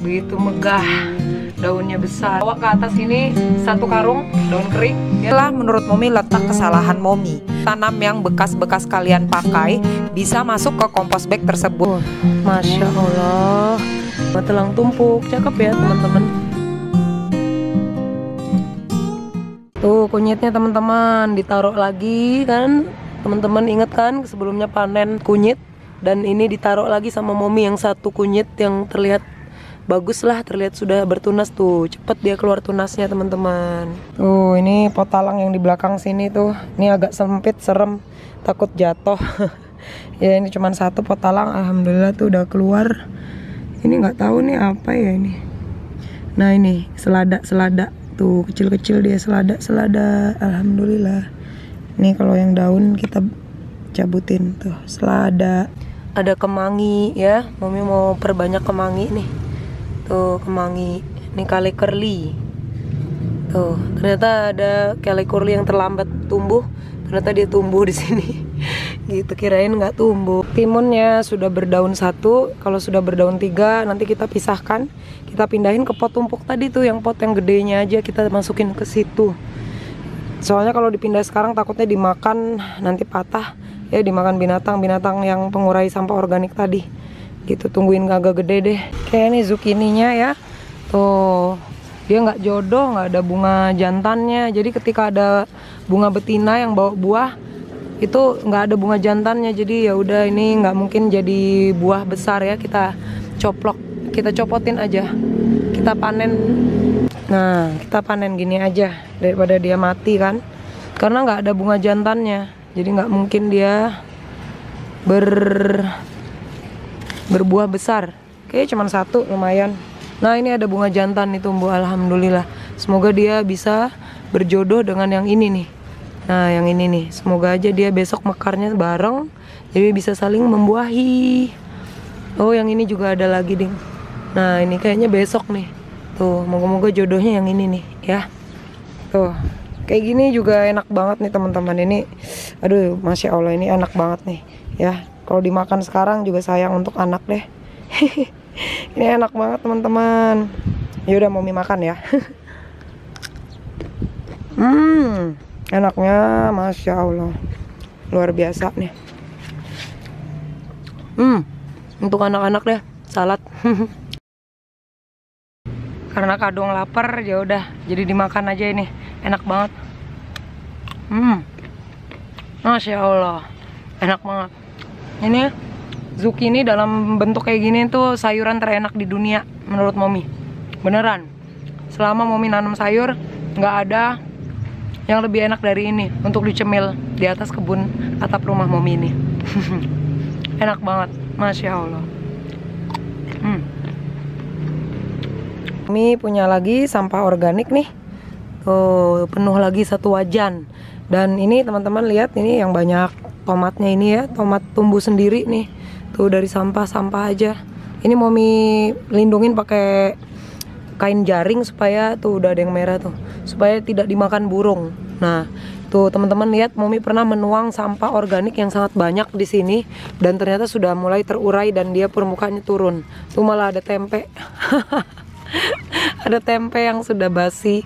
Begitu megah, daunnya besar. Bawa ke atas ini 1 karung daun kering. Itulah menurut Momi letak kesalahan Momi. Tanam yang bekas-bekas kalian pakai bisa masuk ke kompos bag tersebut. Masya Allah, telang tumpuk, cakep ya teman-teman. Tuh kunyitnya teman-teman, ditaruh lagi kan. Teman-teman inget kan sebelumnya panen kunyit, dan ini ditaruh lagi sama Momi yang 1 kunyit yang terlihat bagus lah, terlihat sudah bertunas tuh. Cepet dia keluar tunasnya teman-teman. Tuh ini pot talang yang di belakang sini tuh. Ini agak sempit, serem, takut jatuh. Ya ini cuma 1 pot talang, alhamdulillah tuh udah keluar. Ini nggak tahu nih apa ya ini. Nah ini selada tuh, kecil-kecil dia selada, alhamdulillah. Ini kalau yang daun kita cabutin tuh, selada. Ada kemangi ya, Momi mau perbanyak kemangi nih. Tuh kemangi, ini kale curly. Tuh ternyata ada kale curly yang terlambat tumbuh, ternyata dia tumbuh di sini. Gitu, kirain nggak tumbuh. Timunnya sudah berdaun 1, kalau sudah berdaun 3 nanti kita pisahkan, kita pindahin ke pot tumpuk tadi tuh, yang pot yang gedenya aja kita masukin ke situ. Soalnya kalau dipindah sekarang takutnya dimakan, nanti patah ya, dimakan binatang yang pengurai sampah organik tadi. Gitu, tungguin agak gede deh. Kayak ini zukininya ya. Tuh, dia nggak jodoh, nggak ada bunga jantannya. Jadi ketika ada bunga betina yang bawa buah, itu nggak ada bunga jantannya. Jadi ya udah, ini nggak mungkin jadi buah besar ya. Kita copotin aja. Kita panen. Nah, kita panen gini aja daripada dia mati kan. Karena nggak ada bunga jantannya. Jadi nggak mungkin dia berbuah besar. Oke, cuman 1 lumayan. Nah ini ada bunga jantan nih tumbuh, alhamdulillah. Semoga dia bisa berjodoh dengan yang ini nih. Nah yang ini nih, semoga aja dia besok mekarnya bareng, jadi bisa saling membuahi. Oh yang ini juga ada lagi ding. Nah ini kayaknya besok nih. Tuh moga-moga jodohnya yang ini nih ya. Tuh kayak gini juga enak banget nih teman-teman. Ini aduh masya Allah, ini enak banget nih ya. Kalau dimakan sekarang juga sayang untuk anak deh. Ini enak banget teman-teman. Yaudah Momi makan ya. Enaknya masya Allah, luar biasa nih. Untuk anak-anak deh salad. Karena kadung lapar ya udah, jadi dimakan aja ini. Enak banget. Masya Allah, enak banget. Ini zucchini dalam bentuk kayak gini tuh sayuran terenak di dunia menurut Momi. Beneran. Selama Momi nanam sayur, nggak ada yang lebih enak dari ini untuk dicemil di atas kebun atap rumah Momi ini. Enak banget, masya Allah. Momi punya lagi sampah organik nih. Tuh penuh lagi 1 wajan. Dan ini teman-teman lihat, ini yang banyak tomatnya ini ya, tomat tumbuh sendiri nih. Tuh dari sampah-sampah aja. Ini Momi lindungin pakai kain jaring supaya tuh udah ada yang merah tuh, supaya tidak dimakan burung. Nah, tuh teman-teman lihat, Momi pernah menuang sampah organik yang sangat banyak di sini dan ternyata sudah mulai terurai dan dia permukaannya turun. Tuh malah ada tempe. Ada tempe yang sudah basi.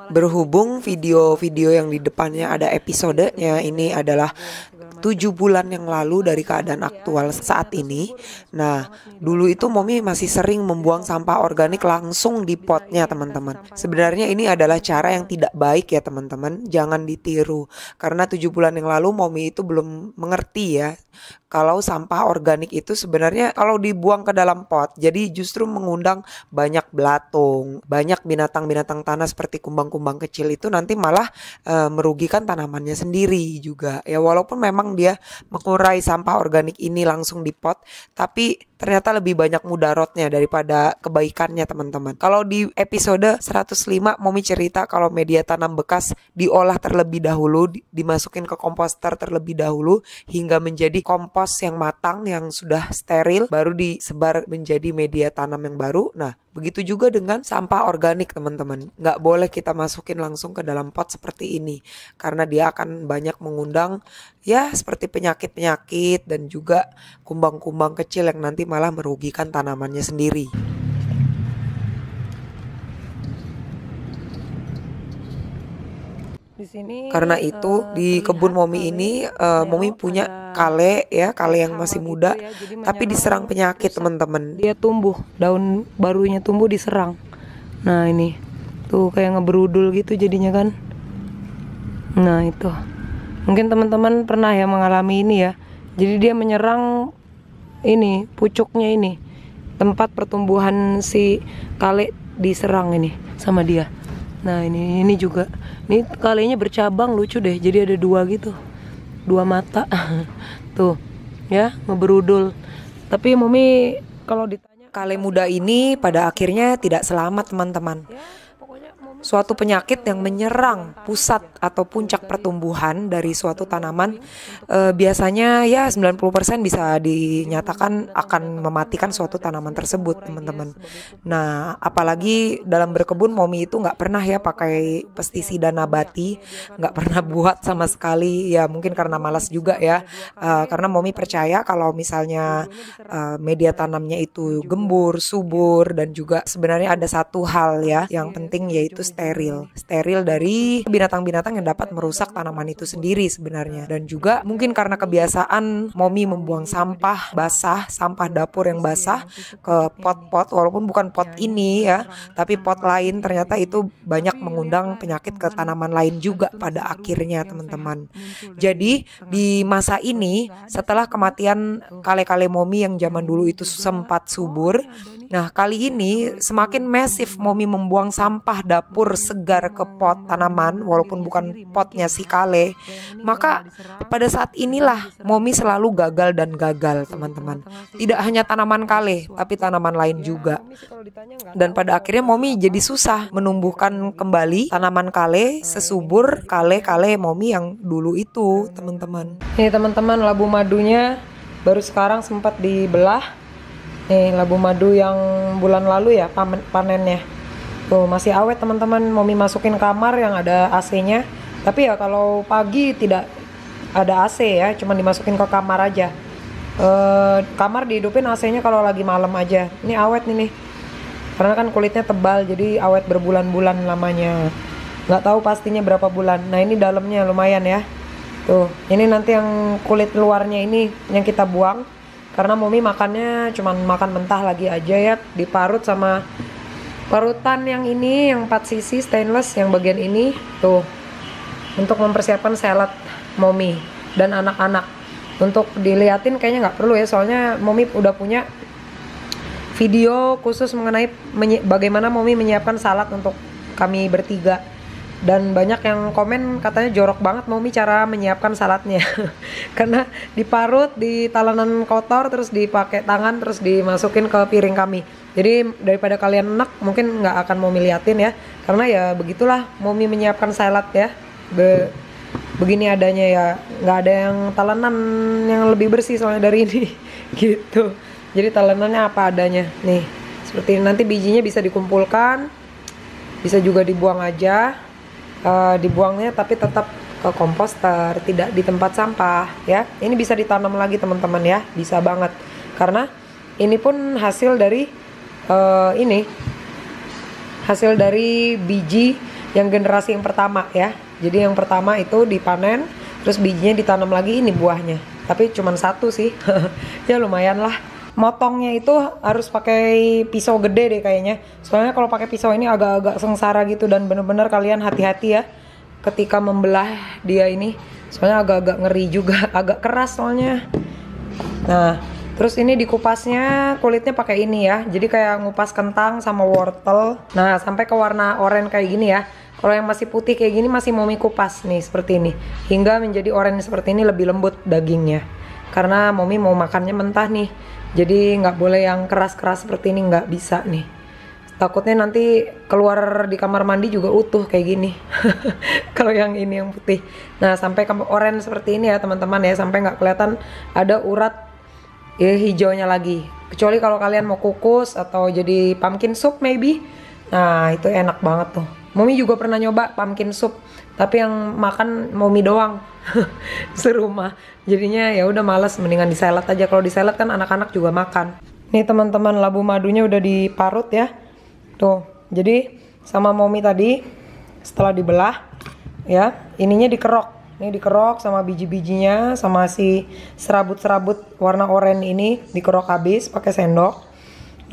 Berhubung video-video yang di depannya ada episodenya, ini adalah 7 bulan yang lalu dari keadaan aktual saat ini. Nah, dulu itu Momi masih sering membuang sampah organik langsung di potnya teman-teman. Sebenarnya ini adalah cara yang tidak baik ya teman-teman, jangan ditiru. Karena 7 bulan yang lalu Momi itu belum mengerti ya, kalau sampah organik itu sebenarnya kalau dibuang ke dalam pot, jadi justru mengundang banyak belatung, banyak binatang-binatang tanah seperti kumbang-kumbang kecil, itu nanti malah merugikan tanamannya sendiri juga. Ya walaupun memang dia mengurai sampah organik ini langsung di pot, tapi ternyata lebih banyak mudaratnya daripada kebaikannya teman-teman. Kalau di episode 105 Momi cerita kalau media tanam bekas diolah terlebih dahulu, dimasukin ke komposter terlebih dahulu hingga menjadi kompos yang matang, yang sudah steril, baru disebar menjadi media tanam yang baru. Nah, begitu juga dengan sampah organik teman-teman. Nggak boleh kita masukin langsung ke dalam pot seperti ini, karena dia akan banyak mengundang ya seperti penyakit-penyakit dan juga kumbang-kumbang kecil yang nanti malah merugikan tanamannya sendiri. Di sini Karena itu di kebun Momi ini Momi punya kale ya, kale yang masih muda, tapi diserang penyakit teman-teman. dia tumbuh, daun barunya tumbuh diserang. Nah ini tuh kayak ngeberudul gitu jadinya kan. Nah itu mungkin teman-teman pernah ya mengalami ini ya. Jadi dia menyerang ini pucuknya, ini tempat pertumbuhan si kale diserang ini sama dia. Nah ini juga, ini kalenya bercabang, lucu deh, jadi ada dua gitu, dua mata. Tuh ya, ngeberudul. Tapi Momi kalau ditanya, Kale muda ini pada akhirnya tidak selamat teman-teman. Suatu penyakit yang menyerang pusat atau puncak pertumbuhan dari suatu tanaman biasanya ya 90% bisa dinyatakan akan mematikan suatu tanaman tersebut teman-teman. Nah apalagi dalam berkebun Momi itu nggak pernah ya pakai pestisida nabati, nggak pernah buat sama sekali ya, mungkin karena malas juga ya. Karena Momi percaya kalau misalnya media tanamnya itu gembur, subur, dan juga sebenarnya ada satu hal ya yang penting, yaitu steril dari binatang-binatang yang dapat merusak tanaman itu sendiri sebenarnya. Dan juga mungkin karena kebiasaan Momi membuang sampah basah, sampah dapur yang basah ke pot-pot, walaupun bukan pot ini ya, tapi pot lain, ternyata itu banyak mengundang penyakit ke tanaman lain juga pada akhirnya teman-teman. Jadi di masa ini setelah kematian kale-kale Momi yang zaman dulu itu sempat subur, nah kali ini semakin masif Momi membuang sampah dapur segar ke pot tanaman walaupun bukan potnya si kale. Maka pada saat inilah Momi selalu gagal dan gagal teman-teman. Tidak hanya tanaman kale tapi tanaman lain juga. Dan pada akhirnya Momi jadi susah menumbuhkan kembali tanaman kale sesubur kale-kale Momi yang dulu itu teman-teman. Nih teman-teman, labu madunya baru sekarang sempat dibelah. Nih labu madu yang bulan lalu ya panennya. Tuh masih awet teman-teman. Momi masukin kamar yang ada AC-nya. Tapi ya kalau pagi tidak ada AC ya, cuma dimasukin ke kamar aja. Kamar dihidupin AC-nya kalau lagi malam aja. Ini awet nih. Karena kan kulitnya tebal, jadi awet berbulan-bulan lamanya. Nggak tahu pastinya berapa bulan. Nah ini dalamnya lumayan ya. Tuh, ini nanti yang kulit luarnya ini yang kita buang. Karena Momi makannya cuma makan mentah lagi aja ya, diparut sama parutan yang ini, yang 4 sisi stainless yang bagian ini tuh, untuk mempersiapkan salad Momi dan anak-anak. Untuk diliatin kayaknya nggak perlu ya, soalnya Momi udah punya video khusus mengenai bagaimana Momi menyiapkan salad untuk kami bertiga. Dan banyak yang komen katanya jorok banget Momi cara menyiapkan saladnya. Karena diparut di talenan kotor, terus dipakai tangan, terus dimasukin ke piring kami. Jadi daripada kalian enak, mungkin nggak akan Momi liatin ya. Karena ya begitulah Momi menyiapkan salad ya. Begini adanya ya, nggak ada yang talenan yang lebih bersih soalnya dari ini. Gitu. Jadi talenannya apa adanya. Nih, seperti ini. Nanti bijinya bisa dikumpulkan, bisa juga dibuang aja. Dibuangnya tapi tetap ke komposter, tidak di tempat sampah ya. Ini bisa ditanam lagi teman-teman ya, bisa banget. Karena ini pun hasil dari hasil dari biji yang generasi yang pertama ya. Jadi yang pertama itu dipanen, terus bijinya ditanam lagi, ini buahnya. Tapi cuma satu sih. Ya lumayan lah. Motongnya itu harus pakai pisau gede deh kayaknya. Soalnya kalau pakai pisau ini agak-agak sengsara gitu, dan bener-bener kalian hati-hati ya ketika membelah dia ini. Soalnya agak-agak ngeri juga, agak keras soalnya. Nah, terus ini dikupasnya kulitnya pakai ini ya. Jadi kayak ngupas kentang sama wortel. Nah, sampai ke warna oranye kayak gini ya. Kalau yang masih putih kayak gini masih Momi kupas nih seperti ini. Hingga menjadi oranye seperti ini, lebih lembut dagingnya. Karena Momi mau makannya mentah nih. Jadi nggak boleh yang keras-keras seperti ini, nggak bisa nih. Takutnya nanti keluar di kamar mandi juga utuh kayak gini. Kalau yang ini yang putih. Nah sampai ke oranye seperti ini ya teman-teman ya, sampai nggak kelihatan ada urat ya hijaunya lagi. Kecuali kalau kalian mau kukus atau jadi pumpkin soup maybe. Nah itu enak banget tuh. Momi juga pernah nyoba pumpkin soup, tapi yang makan Momi doang serumah. Jadinya ya udah malas, mendingan di salad aja. Kalau di salad kan anak-anak juga makan. Nih teman-teman, labu madunya udah diparut ya. Tuh, jadi sama Momi tadi setelah dibelah, ya. Ininya dikerok. Ini dikerok sama biji-bijinya, sama si serabut-serabut warna oranye ini dikerok habis pakai sendok.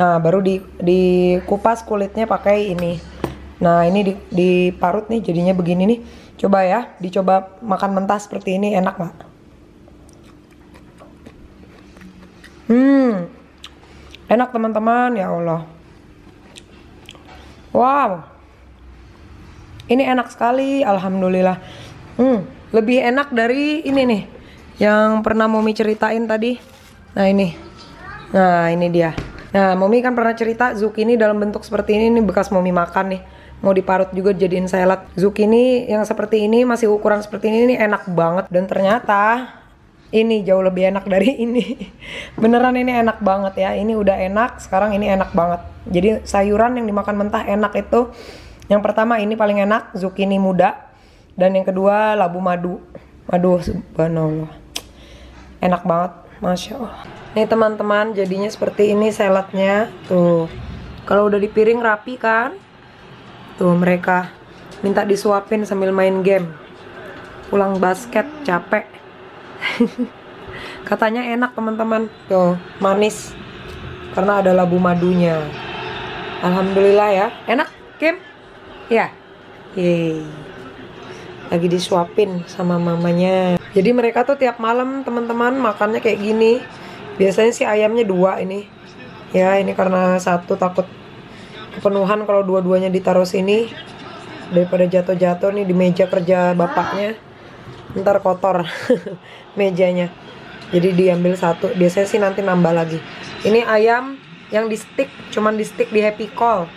Nah, baru dikupas kulitnya pakai ini. Nah, ini diparut nih jadinya begini nih. Coba ya, dicoba makan mentah seperti ini, enak nggak? Enak teman-teman, ya Allah. Wow, ini enak sekali, alhamdulillah. Lebih enak dari ini nih, yang pernah Momi ceritain tadi. Nah ini dia. Nah, Momi kan pernah cerita zucchini dalam bentuk seperti ini bekas Momi makan nih. Mau diparut juga jadiin salad. Zucchini yang seperti ini, masih ukuran seperti ini enak banget. Dan ternyata ini jauh lebih enak dari ini. Beneran ini enak banget ya. Ini udah enak, sekarang ini enak banget. Jadi sayuran yang dimakan mentah enak itu, yang pertama ini paling enak, zucchini muda. Dan yang kedua labu madu. Aduh, subhanallah. Enak banget, Masya Allah. Nih teman-teman, jadinya seperti ini saladnya. Tuh, kalau udah di piring rapi kan. Tuh, mereka minta disuapin sambil main game. Pulang basket, capek. Katanya enak teman-teman. Tuh, manis karena ada labu madunya. Alhamdulillah ya. Enak, Kim? Ya. Yeay. Lagi disuapin sama mamanya. Jadi mereka tuh tiap malam teman-teman makannya kayak gini. Biasanya sih ayamnya 2 ini. Ya, ini karena satu takut kepenuhan kalau dua-duanya ditaruh sini. Daripada jatuh-jatuh nih di meja kerja bapaknya. Ntar kotor mejanya. Jadi diambil satu. Biasanya sih nanti nambah lagi. Ini ayam yang di stick, cuman di stick di Happy Cold.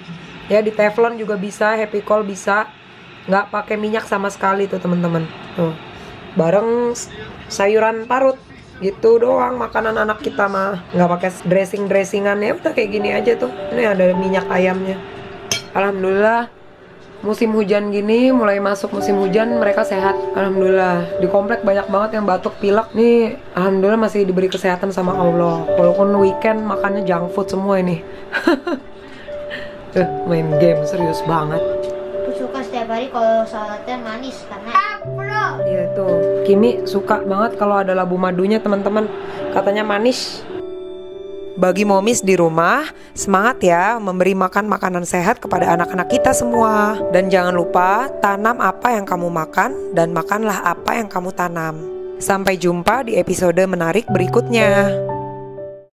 Ya, di teflon juga bisa, Happy Cold bisa. Nggak pakai minyak sama sekali tuh teman-teman. Tuh, bareng sayuran parut. Gitu doang makanan anak kita mah. Nggak pakai dressing-dressingan, ya udah kayak gini aja tuh. Ini ada minyak ayamnya. Alhamdulillah. Musim hujan gini, mulai masuk musim hujan, mereka sehat. Alhamdulillah. Di komplek banyak banget yang batuk, pilek. Nih, alhamdulillah masih diberi kesehatan sama Allah. Walaupun weekend makannya junk food semua ini. Main game, serius banget. Aku suka setiap hari kalau saladnya manis, karena Iya tuh, Kimi suka banget kalau ada labu madunya teman-teman. Katanya manis. Bagi momis di rumah, semangat ya memberi makan makanan sehat kepada anak-anak kita semua. Dan jangan lupa, tanam apa yang kamu makan dan makanlah apa yang kamu tanam. Sampai jumpa di episode menarik berikutnya.